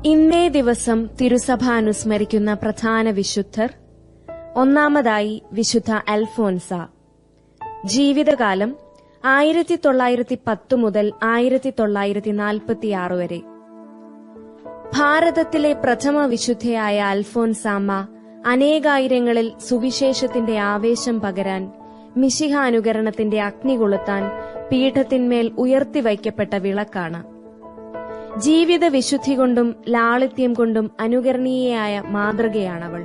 ഇന്നേ ദിവസം തിരുസഭ അനുസ്മരിക്കുന്ന പ്രധാന വിശുദ്ധർ. ഒന്നാമതായി വിശുദ്ധ അൽഫോൻസ. ജീവിതകാലം 1910 മുതൽ 1946 വരെ. ഭാരതത്തിലെ പ്രഥമ വിശുദ്ധയായ അൽഫോൻസാമ്മ അനേകായിരങ്ങളിൽ സുവിശേഷത്തിന്റെ ആവേശം പകരാൻ, മിശിഹ അനുകരണത്തിന്റെ അഗ്നി കൊളുത്താൻ പീഠത്തിന്മേൽ ഉയർത്തിവയ്ക്കപ്പെട്ട വിളക്കാണ്. ജീവിത വിശുദ്ധി കൊണ്ടും ലാളിത്യം കൊണ്ടും അനുകരണീയയായ മാതൃകയാണവൾ.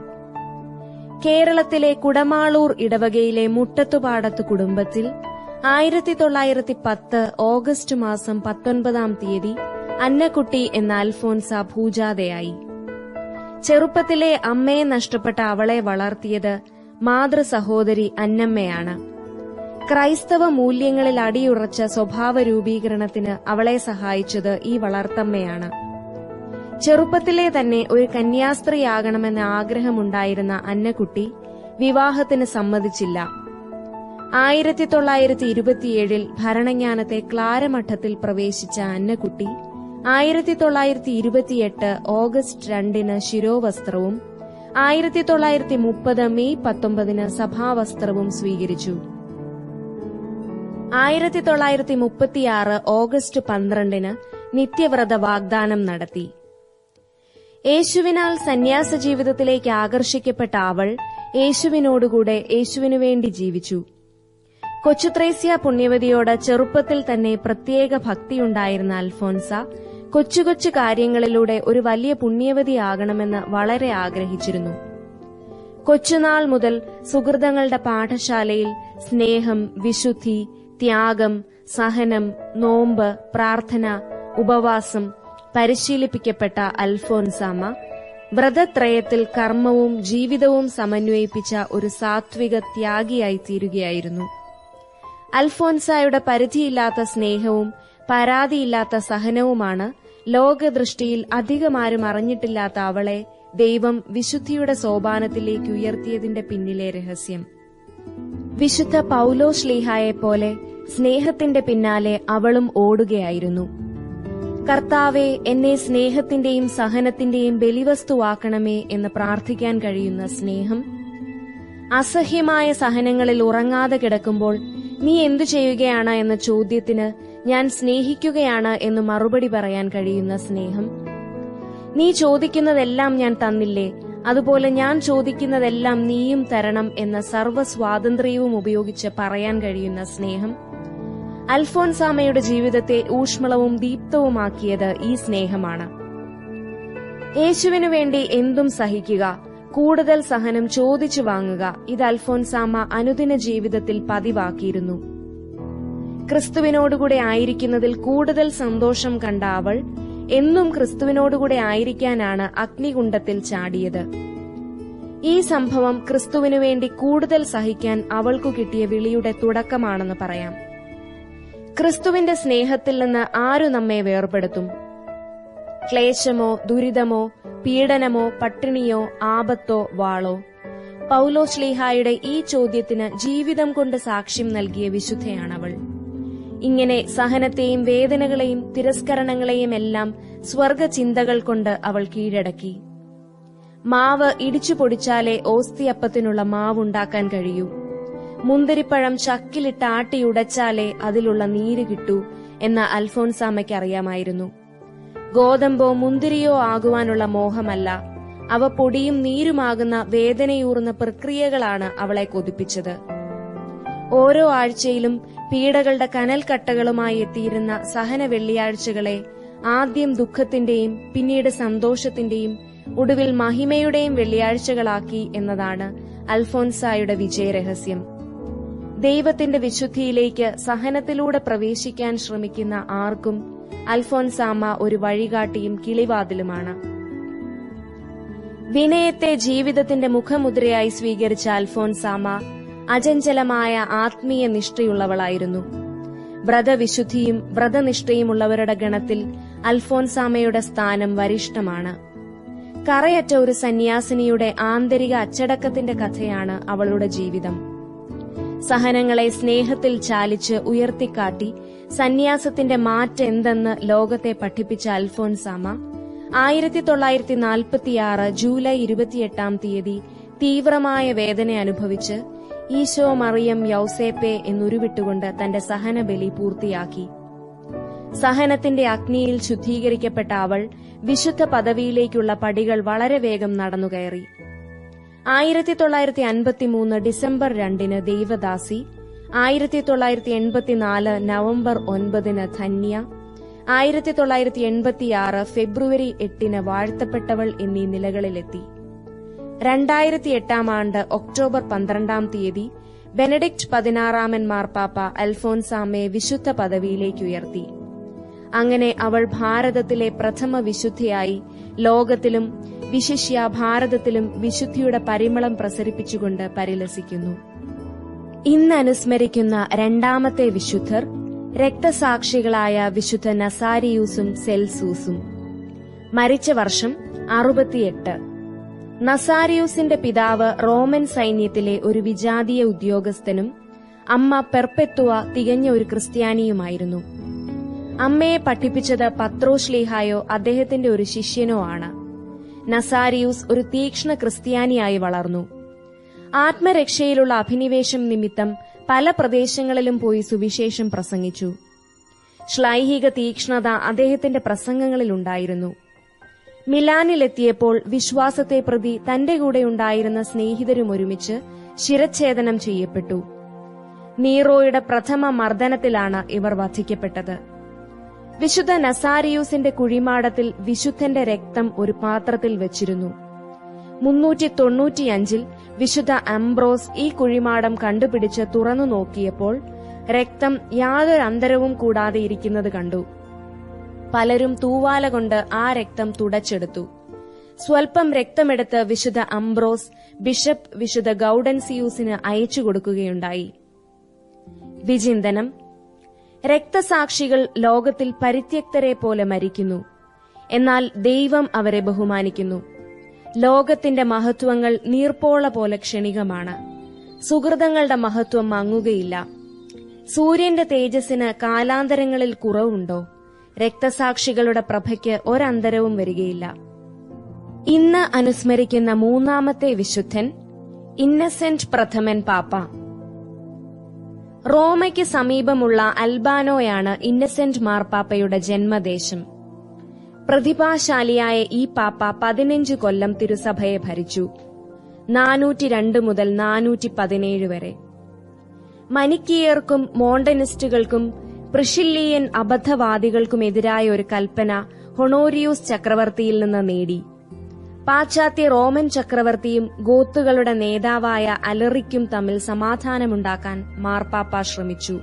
കേരളത്തിലെ കുടമാളൂർ ഇടവകയിലെ മുട്ടത്തുപാടത്ത് കുടുംബത്തിൽ 1910 ഓഗസ്റ്റ് മാസം 19 അന്നക്കുട്ടി എന്ന അൽഫോൻസ ഭൂജാതയായി. ചെറുപ്പത്തിലെ അമ്മയെ നഷ്ടപ്പെട്ട അവളെ വളർത്തിയത് മാതൃസഹോദരി അന്നമ്മയാണ്. ക്രൈസ്തവ മൂല്യങ്ങളിൽ അടിയുറച്ച സ്വഭാവ രൂപീകരണത്തിന് അവളെ സഹായിച്ചത് ഈ വളർത്തമ്മയാണ്. ചെറുപ്പത്തിലെ തന്നെ ഒരു കന്യാസ്ത്രീയാകണമെന്ന ആഗ്രഹമുണ്ടായിരുന്ന അന്നക്കുട്ടി വിവാഹത്തിന് സമ്മതിച്ചില്ല. 1927 ഭരണജ്ഞാനത്തെ ക്ലാരമഠത്തിൽ പ്രവേശിച്ച അന്നക്കുട്ടി 1928 ഓഗസ്റ്റ് 2 ശിരോവസ്ത്രവും 1930 മെയ് 19 സഭാവസ്ത്രവും സ്വീകരിച്ചു. 1936 ഓഗസ്റ്റ് 12 നിത്യവ്രത വാഗ്ദാനം നടത്തി. യേശുവിനാൽ സന്യാസ ജീവിതത്തിലേക്ക് ആകർഷിക്കപ്പെട്ട അവൾ യേശുവിനോടുകൂടെ യേശുവിനുവേണ്ടി ജീവിച്ചു. കൊച്ചുത്രേസ്യ പുണ്യവതിയോട് ചെറുപ്പത്തിൽ തന്നെ പ്രത്യേക ഭക്തിയുണ്ടായിരുന്ന അൽഫോൻസ കൊച്ചു കൊച്ചു കാര്യങ്ങളിലൂടെ ഒരു വലിയ പുണ്യവതിയാകണമെന്ന് വളരെ ആഗ്രഹിച്ചിരുന്നു. കൊച്ചുനാൾ മുതൽ സുഹൃതങ്ങളുടെ പാഠശാലയിൽ സ്നേഹം, വിശുദ്ധി, ത്യാഗം, സഹനം, നോമ്പ്, പ്രാർത്ഥന, ഉപവാസം പരിശീലിപ്പിക്കപ്പെട്ട അൽഫോൻസാമ്മ വ്രതത്രയത്തിൽ കർമ്മവും ജീവിതവും സമന്വയിപ്പിച്ച ഒരു സാത്വിക ത്യാഗിയായി തീരുകയായിരുന്നു. അൽഫോൻസായുടെ പരിധിയില്ലാത്ത സ്നേഹവും പരാതിയില്ലാത്ത സഹനവുമാണ് ലോകദൃഷ്ടിയിൽ അധികമാരും അറിഞ്ഞിട്ടില്ലാത്ത അവളെ ദൈവം വിശുദ്ധിയുടെ സോപാനത്തിലേക്ക് ഉയർത്തിയതിന്റെ പിന്നിലെ രഹസ്യം. വിശുദ്ധ പൗലോശ്ലീഹായെപ്പോലെ സ്നേഹത്തിന്റെ പിന്നാലെ അവളും ഓടുകയായിരുന്നു. കർത്താവേ, എന്നെ സ്നേഹത്തിന്റെയും സഹനത്തിന്റെയും ബലിവസ്തുവാക്കണമേ എന്ന് പ്രാർത്ഥിക്കാൻ കഴിയുന്ന സ്നേഹം. അസഹ്യമായ സഹനങ്ങളിൽ ഉറങ്ങാതെ കിടക്കുമ്പോൾ നീ എന്തു ചെയ്യുകയാണ് എന്ന ചോദ്യത്തിന് ഞാൻ സ്നേഹിക്കുകയാണ് എന്ന് മറുപടി പറയാൻ കഴിയുന്ന സ്നേഹം. നീ ചോദിക്കുന്നതെല്ലാം ഞാൻ തന്നില്ലേ, അതുപോലെ ഞാൻ ചോദിക്കുന്നതെല്ലാം നീയും തരണം എന്ന സർവ്വസ്വാതന്ത്ര്യവും ഉപയോഗിച്ച് പറയാൻ കഴിയുന്ന സ്നേഹം. അൽഫോൻസാമ്മയുടെ ജീവിതത്തെ ഊഷ്മളവും ദീപ്തവുമാക്കിയത് ഈ സ്നേഹമാണ്. യേശുവിനു വേണ്ടി എന്തും സഹിക്കുക, കൂടുതൽ സഹനം ചോദിച്ചു വാങ്ങുക, ഇത് അൽഫോൻസാമ്മ അനുദിന ജീവിതത്തിൽ പതിവാക്കിയിരുന്നു. ക്രിസ്തുവിനോടുകൂടെ ആയിരിക്കുന്നതിൽ കൂടുതൽ സന്തോഷം കണ്ട അവൾ എന്നും ക്രിസ്തുവിനോടുകൂടെ ആയിരിക്കാനാണ് അഗ്നികുണ്ഡത്തിൽ ചാടിയത്. ഈ സംഭവം ക്രിസ്തുവിനു വേണ്ടി കൂടുതൽ സഹിക്കാൻ അവൾക്കു കിട്ടിയ വിളിയുടെ തുടക്കമാണെന്ന് പറയാം. ക്രിസ്തുവിന്റെ സ്നേഹത്തിൽ നിന്ന് ആരു നമ്മെ വേർപെടുത്തും? ക്ലേശമോ, ദുരിതമോ, പീഡനമോ, പട്ടിണിയോ, ആപത്തോ, വാളോ? പൗലോശ്ലീഹായുടെ ഈ ചോദ്യത്തിന് ജീവിതം കൊണ്ട് സാക്ഷ്യം നൽകിയ വിശുദ്ധയാണവൾ. ഇങ്ങനെ സഹനത്തെയും വേദനകളെയും തിരസ്കരണങ്ങളെയും എല്ലാം സ്വർഗചിന്തകൾ കൊണ്ട് അവൾ കീഴടക്കി. മാവ് ഇടിച്ചു പൊടിച്ചാലേ ഓസ്തിയപ്പത്തിനുള്ള മാവുണ്ടാക്കാൻ കഴിയൂ. മുന്തിരിപ്പഴം ചക്കിലിട്ട് ആട്ടിയുടച്ചാലേ അതിലുള്ള നീര് കിട്ടൂ എന്ന് അൽഫോൻസാമ്മയ്ക്ക് അറിയാമായിരുന്നു. ഗോതമ്പോ മുന്തിരിയോ ആകുവാനുള്ള മോഹമല്ല, അവ പൊടിയും നീരുമാകുന്ന വേദനയൂറുന്ന പ്രക്രിയകളാണ് അവളെ കൊതിപ്പിച്ചത്. ഓരോ ആഴ്ചയിലും പീഡകളുടെ കനൽക്കട്ടകളുമായി എത്തിയിരുന്ന സഹന വെള്ളിയാഴ്ചകളെ ആദ്യം ദുഃഖത്തിന്റെയും പിന്നീട് സന്തോഷത്തിന്റെയും ഒടുവിൽ മഹിമയുടെയും വെള്ളിയാഴ്ചകളാക്കി എന്നതാണ് അൽഫോൻസായുടെ വിജയരഹസ്യം. ദൈവത്തിന്റെ വിശുദ്ധിയിലേക്ക് സഹനത്തിലൂടെ പ്രവേശിക്കാൻ ശ്രമിക്കുന്ന ആർക്കും അൽഫോൻസാമ്മ ഒരു വഴികാട്ടിയും കിളിവാതിലുമാണ്. വിനയത്തെ ജീവിതത്തിന്റെ മുഖമുദ്രയായി സ്വീകരിച്ച അൽഫോൻസാമ്മ അചഞ്ചലമായ ആത്മീയ നിഷ്ഠയുള്ളവളായിരുന്നു. വ്രതവിശുദ്ധിയും വ്രതനിഷ്ഠയുമുള്ളവരുടെ ഗണത്തിൽ അൽഫോൻസാമ്മയുടെ സ്ഥാനം വരിഷ്ഠമാണ്. കറയറ്റ ഒരു സന്യാസിനിയുടെ ആന്തരിക അച്ചടക്കത്തിന്റെ കഥയാണ് അവളുടെ ജീവിതം. സഹനങ്ങളെ സ്നേഹത്തിൽ ചാലിച്ച് ഉയർത്തിക്കാട്ടി സന്യാസത്തിന്റെ മാറ്റെന്തെന്ന് ലോകത്തെ പഠിപ്പിച്ച അൽഫോൻസാമ്മ 1946 ജൂലൈ 28 തീവ്രമായ വേദന അനുഭവിച്ച് ഈശോ മറിയം യൗസേപ്പെ എന്നുരുവിട്ടുകൊണ്ട് തന്റെ സഹനബലി പൂർത്തിയാക്കി. സഹനത്തിന്റെ അഗ്നിയിൽ ശുദ്ധീകരിക്കപ്പെട്ട അവൾ വിശുദ്ധ പദവിയിലേക്കുള്ള പടികൾ വളരെ വേഗം നടന്നുകയറി. 1953 ഡിസംബർ 2 ദൈവദാസി, 1984 നവംബർ 9 ധന്യ, 1986 ഫെബ്രുവരി 8 വാഴ്ത്തപ്പെട്ടവൾ എന്നീ നിലകളിലെത്തി. 2008 ഒക്ടോബർ 12 ബെനഡിക്ട് 16 മാർപ്പാപ്പ അൽഫോൻസാമയെ വിശുദ്ധ പദവിയിലേക്കുയർത്തി. അങ്ങനെ അവൾ ഭാരതത്തിലെ പ്രഥമ വിശുദ്ധയായി ലോകത്തിലും വിശിഷ്യ ഭാരതത്തിലും വിശുദ്ധിയുടെ പരിമളം പ്രസരിപ്പിച്ചുകൊണ്ട് പരിലസിക്കുന്നു. ഇന്ന് അനുസ്മരിക്കുന്ന രണ്ടാമത്തെ വിശുദ്ധർ രക്തസാക്ഷികളായ വിശുദ്ധ നസാരിയൂസും സെൽസൂസും. മരിച്ച വർഷം 68. നസാരിയൂസിന്റെ പിതാവ് റോമൻ സൈന്യത്തിലെ ഒരു വിജാതീയ ഉദ്യോഗസ്ഥനും അമ്മ പെർപെത്തുവ തികഞ്ഞ ഒരു ക്രിസ്ത്യാനിയുമായിരുന്നു. അമ്മയെ പഠിപ്പിച്ചത് പത്രോശ്ലീഹായോ അദ്ദേഹത്തിന്റെ ഒരു ശിഷ്യനോ ആണ്. നസാരിയൂസ് ഒരു തീക്ഷ്ണ ക്രിസ്ത്യാനിയായി വളർന്നു. ആത്മരക്ഷയിലുള്ള അഭിനിവേശം നിമിത്തം പല പ്രദേശങ്ങളിലും പോയി സുവിശേഷം പ്രസംഗിച്ചു. ശ്ലൈഹിക തീക്ഷ്ണത അദ്ദേഹത്തിന്റെ പ്രസംഗങ്ങളിലുണ്ടായിരുന്നു. മിലാനിലെത്തിയപ്പോൾ വിശ്വാസത്തെ പ്രതി തന്റെ കൂടെയുണ്ടായിരുന്ന സ്നേഹിതരും ഒരുമിച്ച് ശിരച്ഛേദനം ചെയ്യപ്പെട്ടു. നീറോയുടെ പ്രഥമ മർദ്ദനത്തിലാണ് ഇവർ വധിക്കപ്പെട്ടത്. വിശുദ്ധ നസാരിയൂസിന്റെ കുഴിമാടത്തിൽ വിശുദ്ധന്റെ രക്തം ഒരു പാത്രത്തിൽ വച്ചിരുന്നു. 395 വിശുദ്ധ അംബ്രോസ് ഈ കുഴിമാടം കണ്ടുപിടിച്ച് തുറന്നു നോക്കിയപ്പോൾ രക്തം യാതൊരു അന്തരവും കൂടാതെ ഇരിക്കുന്നത് കണ്ടു. പലരും തൂവാല കൊണ്ട് ആ രക്തം തുടച്ചെടുത്തു. സ്വൽപ്പം രക്തമെടുത്ത് വിശുദ്ധ അംബ്രോസ് ബിഷപ്പ് വിശുദ്ധ ഗൌഡൻസിയൂസിന് അയച്ചു കൊടുക്കുകയുണ്ടായി. വിചിന്തനം: രക്തസാക്ഷികൾ ലോകത്തിൽ പരിത്യക്തരെ പോലെ മരിക്കുന്നു, എന്നാൽ ദൈവം അവരെ ബഹുമാനിക്കുന്നു. ലോകത്തിന്റെ മഹത്വങ്ങൾ നീർപ്പോള പോലെ ക്ഷണികമാണ്. സുഹൃതങ്ങളുടെ മഹത്വം മങ്ങുകയില്ല. സൂര്യന്റെ തേജസ്സിന് കാലാന്തരങ്ങളിൽ കുറവുണ്ടോ? രക്തസാക്ഷികളുടെ പ്രഭയ്ക്ക് ഒരന്തരവും വരികയില്ല. ഇന്ന് അനുസ്മരിക്കുന്ന മൂന്നാമത്തെ വിശുദ്ധൻ ഇന്നസെന്റ് പ്രഥമൻ പാപ്പ. റോമയ്ക്ക് സമീപമുള്ള അൽബാനോയാണ് ഇന്നസെന്റ് മാർപ്പാപ്പയുടെ ജന്മദേശം. പ്രതിഭാശാലിയായ ഈ പാപ്പ 15 കൊല്ലം തിരുസഭയെ ഭരിച്ചു. 402 മുതൽ 417 വരെ. മനിക്കിയർക്കും മോണ്ടനിസ്റ്റുകൾക്കും പ്രിഷില്ലിയൻ അബദ്ധവാദികൾക്കുമെതിരായ ഒരു കൽപ്പന ഹൊണോരിയൂസ് ചക്രവർത്തിയിൽ നിന്ന് നേടി. പാശ്ചാത്യ റോമൻ ചക്രവർത്തിയും ഗോത്തുകളുടെ നേതാവായ അലറിക്കും തമ്മിൽ സമാധാനമുണ്ടാക്കാൻ മാർപ്പാപ്പ ശ്രമിച്ചു.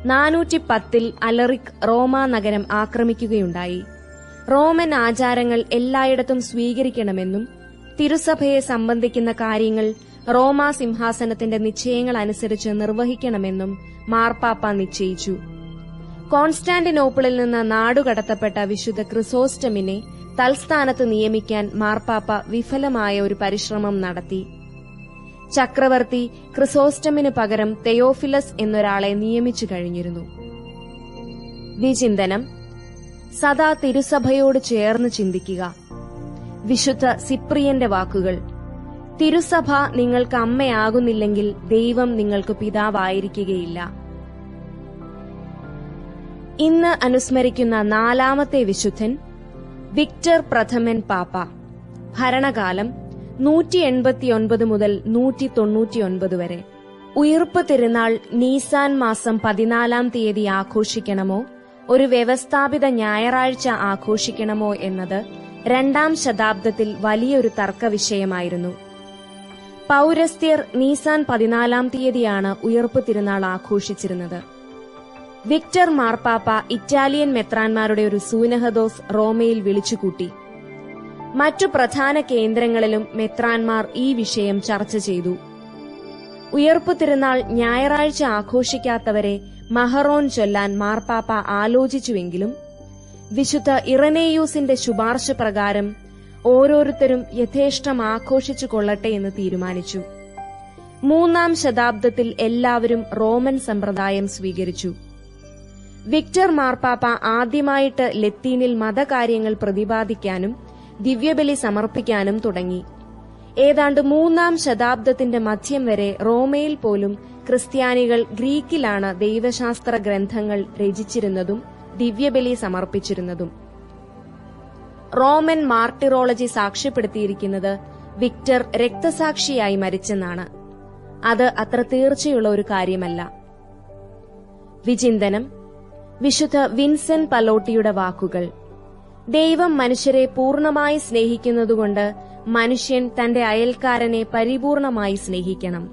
410 അലറിക് റോമാ നഗരം ആക്രമിക്കുകയുണ്ടായി. റോമൻ ആചാരങ്ങൾ എല്ലായിടത്തും സ്വീകരിക്കണമെന്നും തിരുസഭയെ സംബന്ധിക്കുന്ന കാര്യങ്ങൾ റോമാ സിംഹാസനത്തിന്റെ നിശ്ചയങ്ങൾ അനുസരിച്ച് നിർവഹിക്കണമെന്നും മാർപ്പാപ്പ നിശ്ചയിച്ചു. കോൺസ്റ്റാന്റിനോപ്പിളിൽ നിന്ന് നാടുകടത്തപ്പെട്ട വിശുദ്ധ ക്രിസോസ്റ്റമിനെ തൽസ്ഥാനത്ത് നിയമിക്കാൻ മാർപ്പാപ്പ വിഫലമായ ഒരു പരിശ്രമം നടത്തി. ചക്രവർത്തി ക്രിസോസ്റ്റമിന് പകരം തെയോഫിലസ് എന്നൊരാളെ നിയമിച്ചു കഴിഞ്ഞിരുന്നു. വിചിന്തനം: സദാ തിരുസഭയോട് ചേർന്ന് ചിന്തിക്കുക. വിശുദ്ധ സിപ്രിയന്റെ വാക്കുകൾ: തിരുസഭ നിങ്ങൾക്ക് അമ്മയാകുന്നില്ലെങ്കിൽ ദൈവം നിങ്ങൾക്ക് പിതാവായിരിക്കുകയില്ല. ഇന്ന് അനുസ്മരിക്കുന്ന നാലാമത്തെ വിശുദ്ധൻ വിക്ടർ പ്രഥമൻ പാപ്പ. ഭരണകാലം 189 മുതൽ 199 വരെ. ഉയിർപ്പ് തിരുനാൾ നീസാൻ മാസം 14 ആഘോഷിക്കണമോ ഒരു വ്യവസ്ഥാപിത ഞായറാഴ്ച ആഘോഷിക്കണമോ എന്നത് 2ാം ശതാബ്ദത്തിൽ വലിയൊരു തർക്കവിഷയമായിരുന്നു. പൌരസ്ത്യർ നീസാൻ 14 ഉയിർപ്പ് തിരുനാൾ ആഘോഷിച്ചിരുന്നത്. വിക്ടർ മാർപ്പാപ്പ ഇറ്റാലിയൻ മെത്രാൻമാരുടെ ഒരു സൂനഹദോസ് റോമയിൽ വിളിച്ചുകൂട്ടി. മറ്റു പ്രധാന കേന്ദ്രങ്ങളിലും മെത്രാൻമാർ ഈ വിഷയം ചർച്ച ചെയ്തു. ഉയിർപ്പ് തിരുനാൾ ഞായറാഴ്ച ആഘോഷിക്കാത്തവരെ മഹറോൻ ചൊല്ലാൻ മാർപ്പാപ്പ ആലോചിച്ചുവെങ്കിലും വിശുദ്ധ ഇറനേയൂസിന്റെ ശുപാർശ പ്രകാരം ഓരോരുത്തരും യഥേഷ്ടം ആഘോഷിച്ചു കൊള്ളട്ടെ എന്ന് തീരുമാനിച്ചു. 3ാം ശതാബ്ദത്തിൽ എല്ലാവരും റോമൻ സമ്പ്രദായം സ്വീകരിച്ചു. വിക്ടർ മാർപ്പാപ്പ ആദ്യമായിട്ട് ലത്തീനിൽ മതകാര്യങ്ങൾ പ്രതിപാദിക്കാനും ദിവ്യബലി സമർപ്പിക്കാനും തുടങ്ങി. ഏതാണ്ട് 3-ാം ശതാബ്ദത്തിന്റെ മധ്യം വരെ റോമയിൽ പോലും ക്രിസ്ത്യാനികൾ ഗ്രീക്കിലാണ് ദൈവശാസ്ത്ര ഗ്രന്ഥങ്ങൾ രചിച്ചിരുന്നതും ദിവ്യബലി സമർപ്പിച്ചിരുന്നതും. Roman മാർട്ടിറോളജി സാക്ഷ്യപ്പെടുത്തിയിരിക്കുന്നത് Victor രക്തസാക്ഷിയായി മരിച്ചെന്നാണ്. അത് അത്ര തീർച്ചയുള്ള ഒരു കാര്യമല്ല. വിചിന്തനം: വിശുദ്ധ വിൻസെന്റ് പലോട്ടിയുടെ വാക്കുകൾ. ദൈവം മനുഷ്യരെ പൂർണ്ണമായി സ്നേഹിക്കുന്നതുകൊണ്ട് മനുഷ്യൻ തന്റെ അയൽക്കാരനെ പരിപൂർണമായി സ്നേഹിക്കണം.